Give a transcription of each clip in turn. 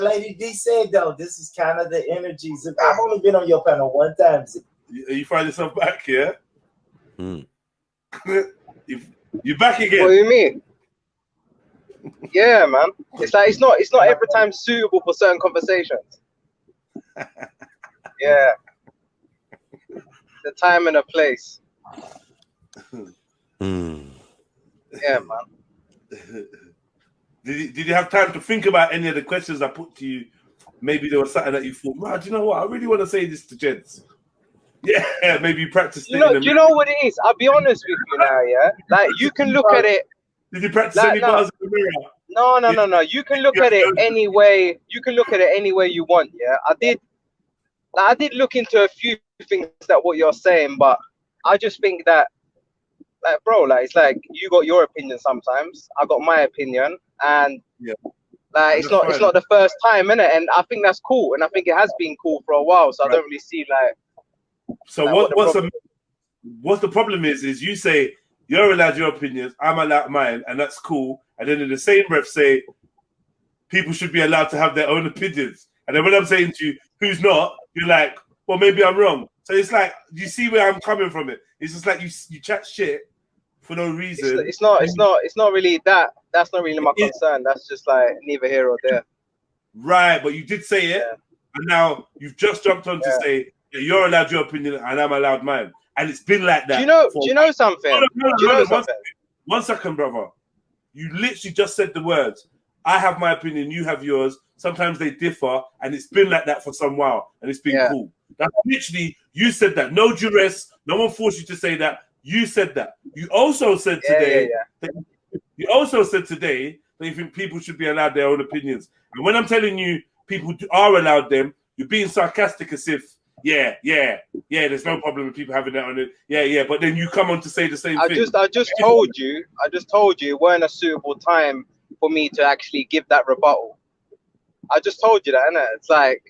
Lady D said though, this is kind of the energies. I've only been on your panel one time. You find yourself back, yeah? You're back again. What do you mean? Yeah, man. It's like it's not every time suitable for certain conversations. Yeah. The time and the place. Yeah, man. Did you have time to think about any of the questions I put to you? Maybe there was something that you thought, man, do you know what? I really want to say this to gents. Yeah, maybe you practiced it. Do you know what it is? I'll be honest with you now, yeah? Like, you can look at it. Did you practice any bars in the mirror? No. You can look at it any way. You can look at it any way you want, yeah? I did look into a few things that what you're saying, but I just think that, like, bro, like, it's like you got your opinion sometimes. I got my opinion, and like it's not the first time, innit? And I think that's cool, and I think it has been cool for a while. So I don't really see like. So like, what's the problem is you say you're allowed your opinions, I'm allowed mine, and that's cool. And then in the same breath say people should be allowed to have their own opinions. And then when I'm saying to you who's not, you're like, well, maybe I'm wrong. So it's like, you see where I'm coming from it. It's just like you chat shit for no reason. It's not really that. That's not really my concern. That's just like neither here or there. Right, but you did say it, and now you've just jumped on to say that you're allowed your opinion and I'm allowed mine, and it's been like that. Do you know something? One second, brother. You literally just said the words. I have my opinion, you have yours. Sometimes they differ, and it's been like that for some while, and it's been cool. That's literally, you said that. No duress. No one forced you to say that. You said that. You also said today. You also said today that you think people should be allowed their own opinions. And when I'm telling you people are allowed them, you're being sarcastic as if, there's no problem with people having that on it. Yeah. But then you come on to say the same thing. I just told you it weren't a suitable time for me to actually give that rebuttal. I just told you that, innit? It's like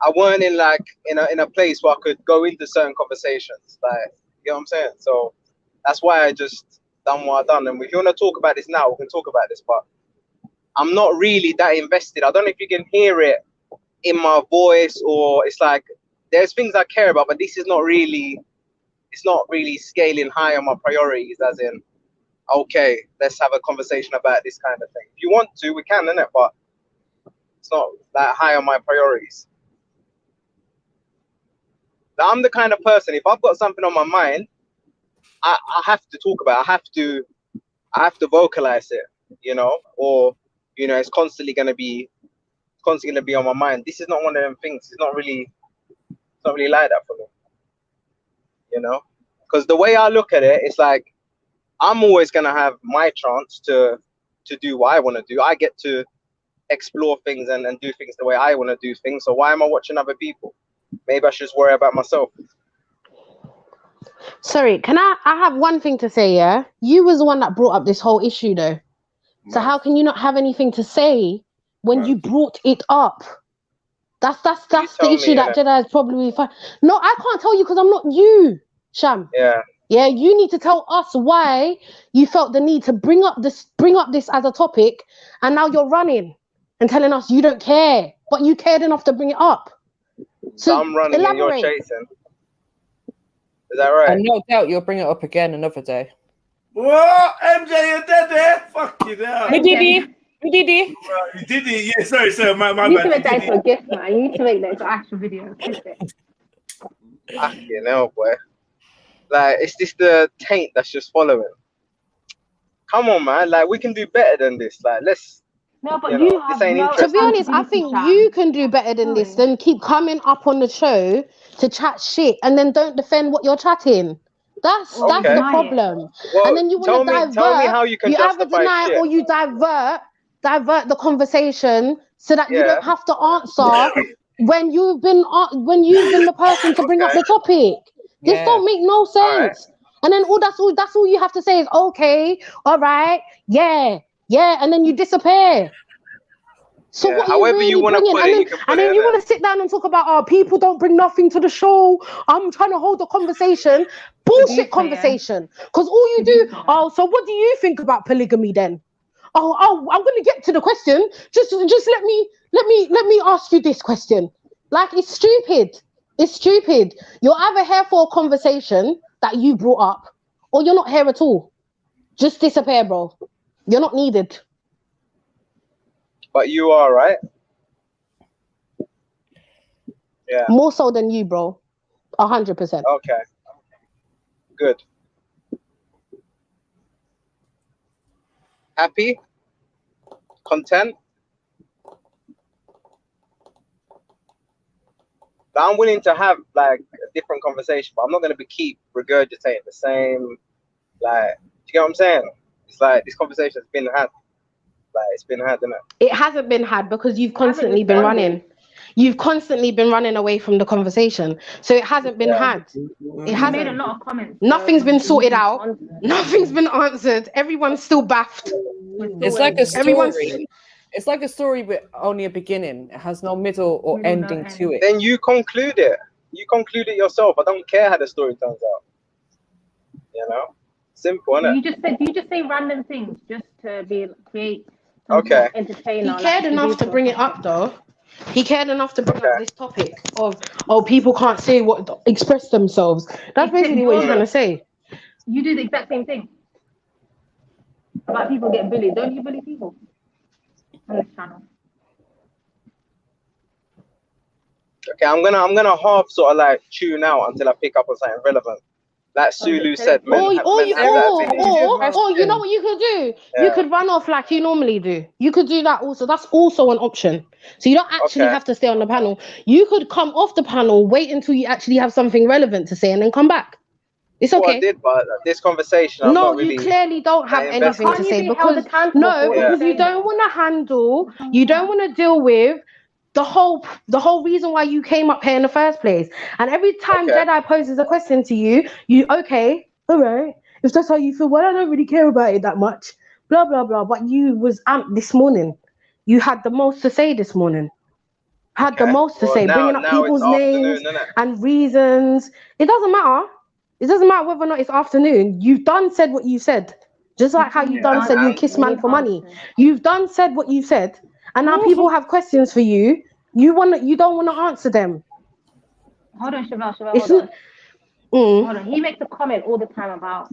I weren't in a place where I could go into certain conversations. Like, you know what I'm saying? So that's why I just done what I've done. And if you want to talk about this now, we can talk about this, but I'm not really that invested. I don't know if you can hear it in my voice, or it's like there's things I care about, but this is not really, it's not really scaling high on my priorities, as in, okay, let's have a conversation about this kind of thing. If you want to, we can, innit? But it's not that high on my priorities. I'm the kind of person, if I've got something on my mind, I have to talk about it. I have to vocalize it, you know, or, you know, it's constantly gonna be on my mind. This is not one of them things. It's not really like that for me, you know, because the way I look at it, it's like I'm always gonna have my chance to do what I want to do. I get to explore things and do things the way I want to do things. So why am I watching other people? Maybe I should just worry about myself. Sorry, can I have one thing to say, yeah? You was the one that brought up this whole issue though. So how can you not have anything to say when you brought it up? That's the issue that Jedi is probably fine. No, I can't tell you because I'm not you, Sham. Yeah, you need to tell us why you felt the need to bring up this as a topic, and now you're running and telling us you don't care, but you cared enough to bring it up. So I'm running and you're chasing. Is that right? And no doubt you'll bring it up again another day. What? MJ, you're dead there? Fuck you now. We did it. You did it? Yeah, sorry, my bad. You need to make that into a gift, man. You need to make that into an actual video. You know, boy. Like, it's just the taint that's just following. Come on, man. Like, we can do better than this. Like, let's. No, but you have to be honest, I think you can do better than this. Than keep coming up on the show to chat shit and then don't defend what you're chatting. That's the problem. Well, and then you want to divert. Tell me how you can either deny it or you divert the conversation so that you don't have to answer when you've been the person to bring up the topic. This don't make no sense. And then that's all you have to say is okay, all right, yeah, and then you disappear. So what however you want to put it, and then you want to sit down and talk about people don't bring nothing to the show. I'm trying to hold a conversation. Bullshit conversation. Because all you do, so what do you think about polygamy then? oh, I'm gonna get to the question. Just let me ask you this question. Like, it's stupid. It's stupid. You're either here for a conversation that you brought up, or you're not here at all. Just disappear, bro. You're not needed. But you are, right? Yeah. More so than you, bro. 100%. Okay. Good. Happy? Content? I'm willing to have like a different conversation, but I'm not going to keep regurgitating the same. Like, do you get what I'm saying? It's like this conversation's been had. Like, it's been had, isn't it? It hasn't been had because you've constantly been running. You've constantly been running away from the conversation, so it hasn't been had. It hasn't. Made a lot of comments. Nothing's been sorted out. Nothing's been answered. Everyone's still baffed. It's like a story. Everyone's... It's like a story with only a beginning. It has no middle or ending to it. Then you conclude it. You conclude it yourself. I don't care how the story turns out. You know, simple, isn't it? You just say random things just to create. Okay. Entertainer. He cared enough to bring it up, though. He cared enough to bring up this topic of, oh, people can't say express themselves. That's basically what he's trying to say. You do the exact same thing about people getting bullied. Don't you bully people on this channel? Okay, I'm gonna half sort of like tune out until I pick up on something relevant. Like Sulu said, or you know what you could do? Yeah. You could run off like you normally do. You could do that also. That's also an option. So you don't actually have to stay on the panel. You could come off the panel, wait until you actually have something relevant to say, and then come back. It's okay. Well, I did, but this conversation. No, you clearly don't have anything to say because you don't want to handle. You don't want to deal with the whole reason why you came up here in the first place. And every time Jedi poses a question to you, all right, if that's how you feel, well, I don't really care about it that much, blah blah blah. But you was amped this morning. You had the most to say this morning. The most to say, bringing up people's names and reasons. It doesn't matter. It doesn't matter whether or not it's afternoon. You've done said what you said, just like how you done said you kiss man for money. You've done said what you said. And now people have questions for you. You don't want to answer them. Hold on, Shevz. Hold on. He makes a comment all the time about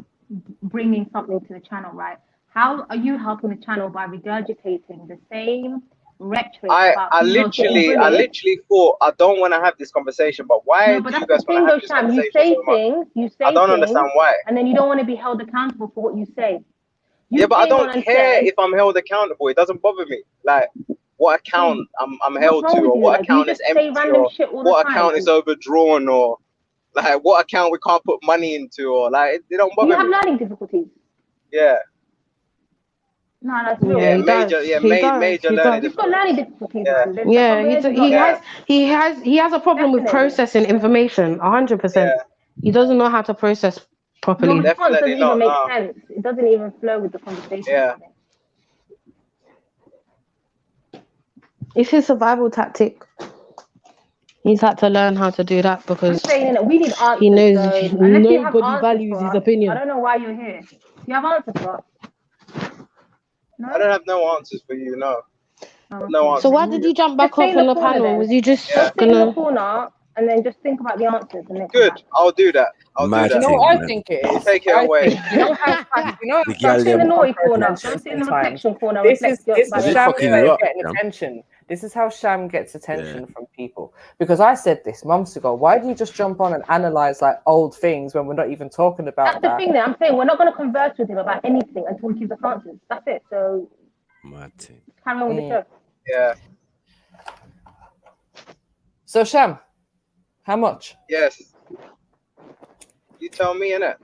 bringing something to the channel, right? How are you helping the channel by regurgitating the same rhetoric? I literally thought I don't want to have this conversation, but why do you guys want to have this conversation? You say I don't understand why. And then you don't want to be held accountable for what you say. But I don't care if I'm held accountable. It doesn't bother me. Like, what account I'm held to, or what account is empty, or what account is overdrawn, or like what account we can't put money into, or like it don't bother me. You have learning difficulties. Yeah. No, that's real. Yeah, major learning difficulties. He's got learning difficulties. Yeah, he has a problem with processing information. 100%. He doesn't know how to process properly. Your response doesn't even make sense. It doesn't even flow with the conversation. Yeah. It's his survival tactic. He's had to learn how to do that because we need answers, he knows nobody values his opinion. I don't know why you're here. You have answers for us? No? I don't have no answers for you, no. No answers. So why did you jump back off on the panel? Was you just in the corner and then just think about the answers? And then good, I'll do that. You know what I think it is? Take it away. Don't sit in the naughty corner. Don't sit in the reflection corner. This is Sham getting attention. This is how Sham gets attention from people. Because I said this months ago. Why do you just jump on and analyze like old things when we're not even talking about that? That's the thing that I'm saying. We're not going to converse with him about anything until he gives us answers. That's it. So carry on with the show. Yeah. So Sham, how much? Yes. You tell me, innit?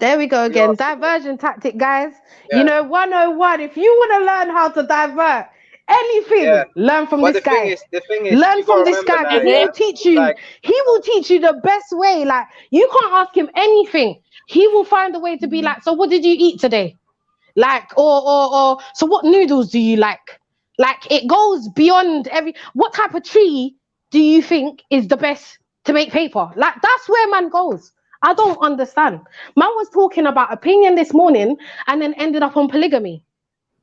There we go again. Diversion tactic, guys. You know, 101. If you want to learn how to divert anything, learn from this guy. The thing is, learn from this guy. He will teach you. He will teach you the best way. Like, you can't ask him anything. He will find a way to be like, so what did you eat today? Like, or so what noodles do you like? Like, it goes beyond what type of tree do you think is the best to make paper? Like, that's where man goes. I don't understand. Man was talking about opinion this morning and then ended up on polygamy.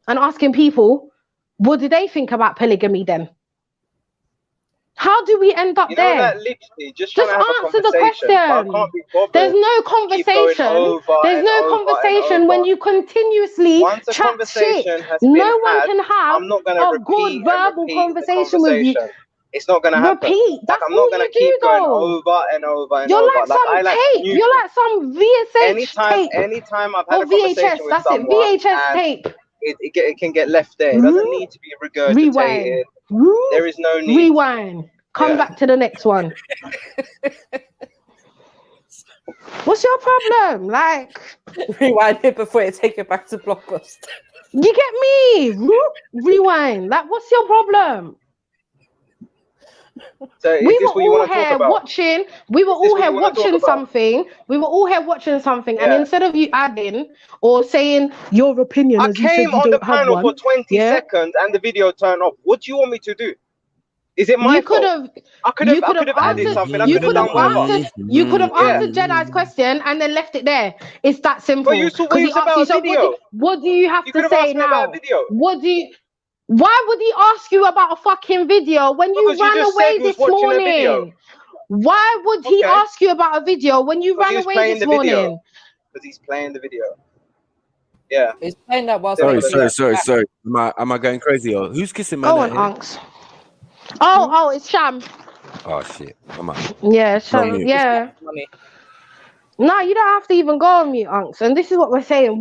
and asking people, what do they think about polygamy then? How do we end up there? Like, literally, just answer the question. There's no conversation. There's no conversation when you continuously chat shit. No one can have a good verbal conversation with you. It's not gonna happen. Repeat. That's I'm not gonna keep going over and over and over. You're like some tape. You're like some VSH tape. Anytime I've had a VHS. conversation with That's someone, it. VHS tape. It can get left there. It doesn't need to be regurgitated. There is no need. Rewind. Come back to the next one. What's your problem? Like, rewind it before you take it back to Blockbuster. You get me? Rewind. Like, what's your problem? So we were all here watching. We were all here watching something. We were all here watching something, and instead of you adding or saying your opinion, I came on the panel for 20 seconds, and the video turned off. What do you want me to do? Is it my fault? I could have added something. I could have done whatever. You could have answered Jedi's question and then left it there. It's that simple. But you about a video. What do you have to say now? What do you? Why would he ask you about a fucking video when you ran away this morning? Why would he ask you about a video when you ran away this morning? Because he's playing the video. Yeah. He's playing that whilst. Sorry. Am I going crazy? Or who's kissing my neck? Go on, Unks. Oh, it's Sham. Oh shit. Come on. Yeah, Sham. Yeah. No, you don't have to even go on mute, Unks. And this is what we're saying.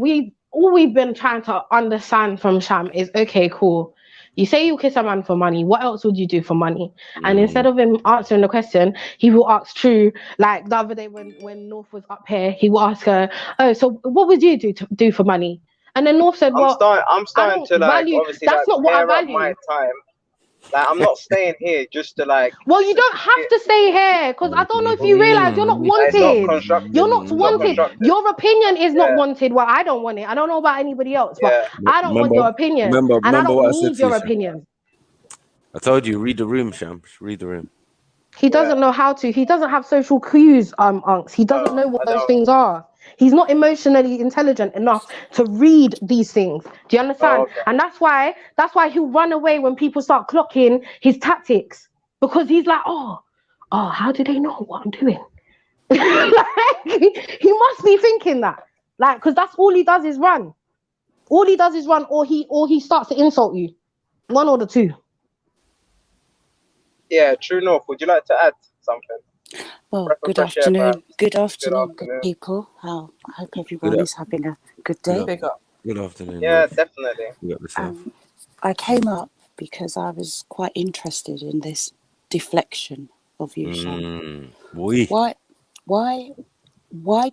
All we've been trying to understand from Sham is, okay, cool. You say you kiss a man for money. What else would you do for money? And instead of him answering the question, he will ask True. Like the other day when North was up here, he will ask her, "Oh, so what would you do for money?" And then North said, "Well, I'm starting to value. Obviously, that's not what I value. My time. Like, I'm not staying here just to like." Well, you don't have to stay here because I don't know if you realize you're not wanted. You're not wanted. Your opinion is not wanted. Well, I don't want it. I don't know about anybody else, but I don't want your opinion. And I don't need your opinion. I told you, read the room, Sham. Read the room. He doesn't know how to. He doesn't have social cues, Unks. He doesn't know what those things are. He's not emotionally intelligent enough to read these things. Do you understand? Okay. And that's why he'll run away when people start clocking his tactics, because he's like, oh, how do they know what I'm doing? Like, he must be thinking that, like, because that's all he does is run. All he does is run, or he starts to insult you. One or the two. Yeah, True North. Would you like to add something? Well, good afternoon. Good afternoon, good people. I hope everyone is having a good day. Good afternoon. Yeah, definitely. I came up because I was quite interested in this deflection of you, Sham. Why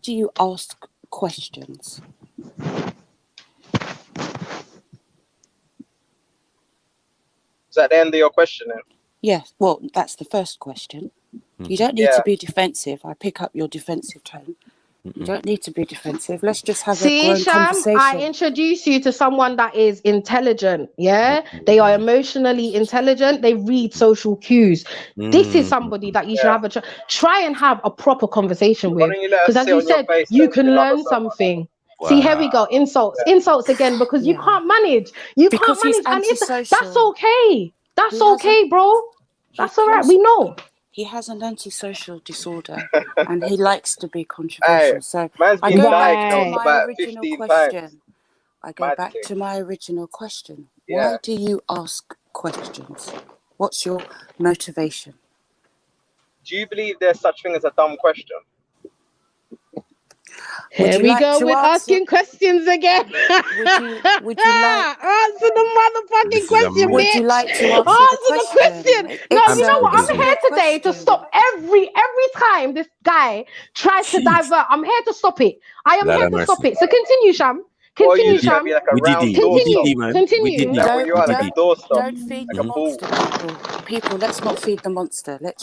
do you ask questions? Is that the end of your question then? Yes. Well, that's the first question. You don't need to be defensive. I pick up your defensive tone. You don't need to be defensive. Let's just have a grown conversation. I introduce you to someone that is intelligent. Yeah, they are emotionally intelligent. They read social cues. This is somebody that you should have try and have a proper conversation with. Because as you said, you can learn something. Wow. See, here we go. Insults again, because you can't manage. You can't manage, and that's okay. That's okay, bro. That's all right. We know. He has an antisocial disorder and he likes to be controversial. So I go back to my original question. Why do you ask questions? What's your motivation? Do you believe there's such thing as a dumb question? Here we go with asking questions again. Would you like answer the motherfucking question, bitch? Would you like to answer the question? No, you know what? I'm here today to stop every time this guy tries to divert. I'm here to stop it. I am here to stop it. So continue, Sham. Continue, Sham. Continue. Don't feed the monster, people. Let's not feed the monster. Let's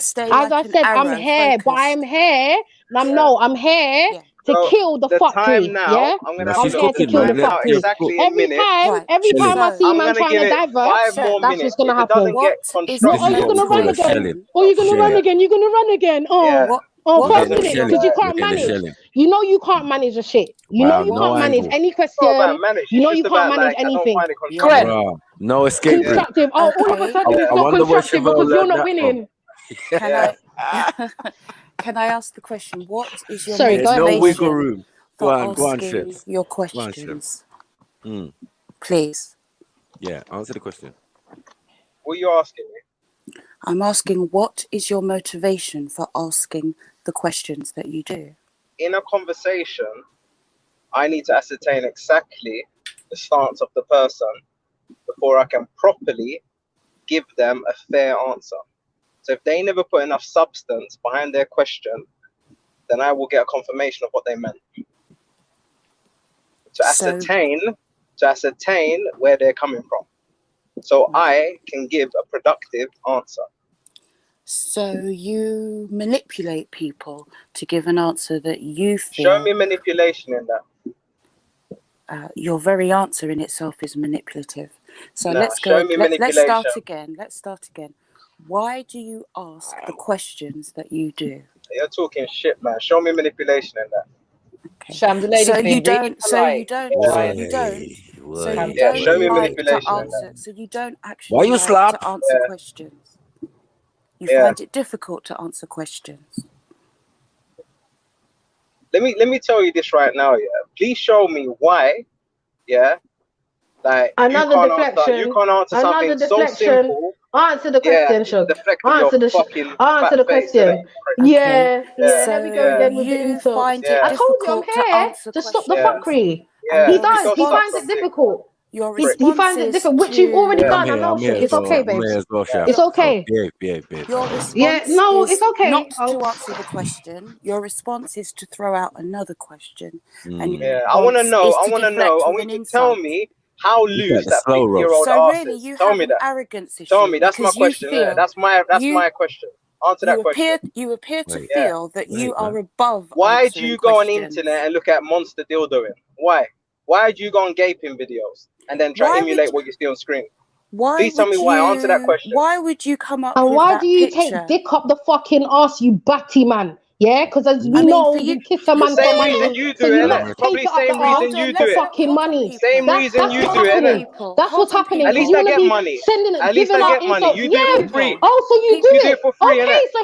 stay. As I said, I'm here, but I'm here. I'm here to kill the fuckery. Yeah, I'm here to kill the fuckery. Every time I see man trying to divert, that's what's gonna happen. Are you gonna run again? Or you gonna run again? You're gonna run again. Oh, Oh, What 5 Getting the minutes, shelling. because you We're can't getting the manage. shelling. You know you can't manage a shit. You know Wow, you no can't manage angle. any It's not about question. manage. You It's know just you can't about manage like I don't anything. find it Correct. constructive. Wow, no escape route. Constructive. Oh, all of a Okay. sudden it's I not wonder where constructive Chevelle because you're learned not that from. winning. Can Yeah. can I ask the question? What is your Sorry, go There's no ahead. wiggle motivation room. Go for on, asking Shevz. your Go on, Shevz. questions? Please. Yeah, answer the question. What are you asking me? I'm asking, what is your motivation for asking the questions that you do? In a conversation, I need to ascertain exactly the stance of the person before I can properly give them a fair answer. So if they never put enough substance behind their question, then I will get a confirmation of what they meant. To ascertain where they're coming from. So I can give a productive answer. So you manipulate people to give an answer that you feel... Show me manipulation in that. Your very answer in itself is manipulative. So Nah, let's show go. me Let's start manipulation. again. Let's start again. Why do you ask the questions that you do? You're talking shit, man. Show me manipulation in that. Okay. Sham, the lady's So you being really don't. So polite. you don't. Yeah. So you don't. So you Yeah, don't show me like to manipulation in answer. that. So you don't Why actually you like slap? to answer Yeah. questions. You Yeah. find it difficult to answer questions. Let me tell you this right now, yeah. Please show me why, yeah. Like Another you deflection. can't answer something Another so deflection. simple. Answer the Yeah, question, you Shug. deflect with your Answer the fucking answer fat the face, innit? question. Yeah, Yeah. there we go Yeah. again with the You insults. find Yeah. it I told you I'm difficult to here answer to stop the Yeah. questions. fuckery. Yeah. He your Please does. don't He stop finds response, it something. difficult. your He response finds it is difficult, which you've already to Yeah, done. I know I'm here shit. as It's well. okay, I'm babes. here as well, Sham. It's okay. Behave. your Yeah, response no, is it's okay. not Oh. to answer the question. Your response is to throw out another question, and your Yeah. I wanna response know. is I to wanna deflect know. I with want an you to tell insult. me how Look at loose the that slow roast. 50-year-old So ass really, is. you Tell have me an that. arrogance Tell issue me. That's my because you question, innit? feel That's my question. Answer that question. you appear to Wait. Yeah. feel that you Wait, are man. above Why do answering you go on questions. internet and look at monster dildoing? Why? Why do you go on gaping videos and then try to Why emulate would what you see on screen? why Please tell would me why. Answer that you question. why would you come up And with why that do you picture? take dick up the fucking ass, you batty man? Yeah, because as we I mean, know, for you, you kiss a The man for same money, reason you so do you it, must innit? take Probably it up the same ass reason you do for it. fucking money. Same That's reason you what's do it, happening. innit? people. That's Hold what's on, happening. At people. Because least you I want to get be money. sending it, At least giving I out get money. insults. You do it for Yeah. free. Oh, so you You do do it. it for free, innit? Okay, so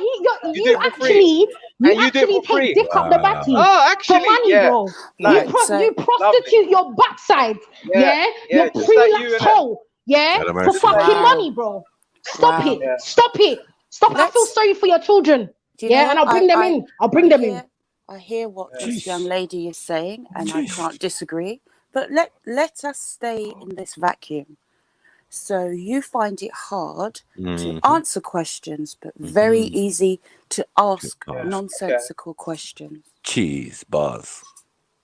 You do it for free. you And you do it actually for take free. dick up the Wow. batty Oh, for actually, money, yeah. bro. Nice. So You Lovely. prostitute your backside. Yeah. Your Yeah, just like you, prelapsed innit? hoe. Yeah, God have for mercy. fucking wow, money, bro. Stop wow. it. Yeah. Stop it. Stop. I feel Let's. sorry for your children. Do you know Yeah, and what? I'll bring them in. I'll bring them in. I hear what Yeah. this young lady is saying, and I Jeez. can't disagree. But let us stay in this vacuum. So you find it hard to answer questions, but very easy to ask Yeah. nonsensical questions. Cheese bars.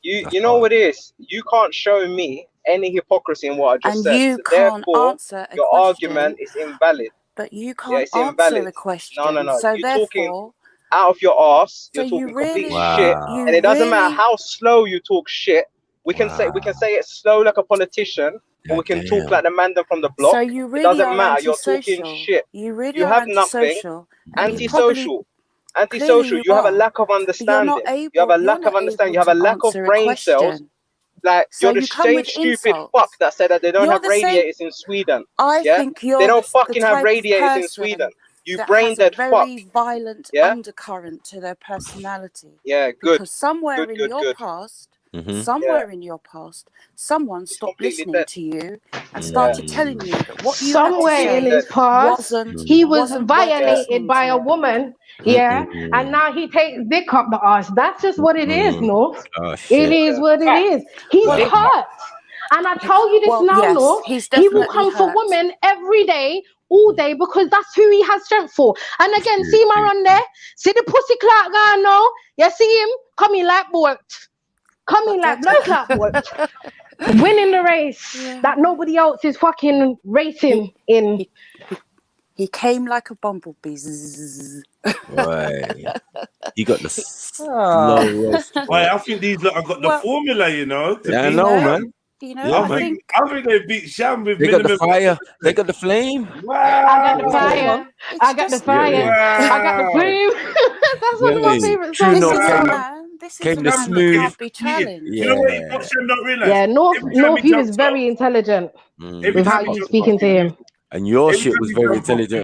You know what it is? You can't show me any hypocrisy in what I just And said. you So can't therefore, answer a your question, argument is invalid. but you Yeah, can't it's answer invalid. a question. No. So You're talking therefore, out of your ass. so You're you talking complete really, shit, Wow. and it doesn't matter really, how slow you talk shit. We can say Wow. it slow like a politician, or we God can talk damn. like the man them from the block. so you It really doesn't are matter. You're talking antisocial. shit. You really You are have nothing. antisocial, and you probably Antisocial. clearly Antisocial. you You have a are. lack of But understanding. You have a lack of understanding. You have a to lack of answer a brain cells. question. Like So you're the you come same with stupid insults. fuck that said that they don't You're have the same. radiators in Sweden. I Yeah, think they you're don't the fucking have type of radiators in person Sweden. You that brain has a dead fuck. very violent Yeah, undercurrent to their personality. yeah, good, Because somewhere in your good. past, Yeah, someone it's stopped completely listening dead. to you and Yeah, started telling you that what you had to Somewhere in say completely his dead. past, he was wasn't worth Yeah, violated listening by a to. woman. Yeah, and now he takes dick up the ass. That's just what it is, North. Oh It shit. is what it fact. is. He's Well, hurt. And I tell you this well, now, yes, North. he's He will definitely come for hurt. women every day, all day, because that's who he has strength for. And again, see my run there? See the pussy clock guy now? You see him? Coming like bolt. Coming like blood clot bolt. Winning the race that nobody else is fucking racing in. He came like a bumblebee. Zzz. Right. You got the slow roast. Why, I think these lot have got the Well, formula, you know. To Yeah, I beat know, them. man. You know, Yeah, I think they beat Sham with they got the minimum. fire. They got the flame. Wow. I got the fire. it's I got the just- fire. Yeah. I got the flame. That's one of my favorite True songs. North this is came, a man. This is came a the man that smooth. can't be challenged. You know what Sham don't realize? Yeah, Every time North, he was jumps very off- intelligent every with how time he you jumps speaking off, to him. And your every shit time was he very jumps off, intelligent.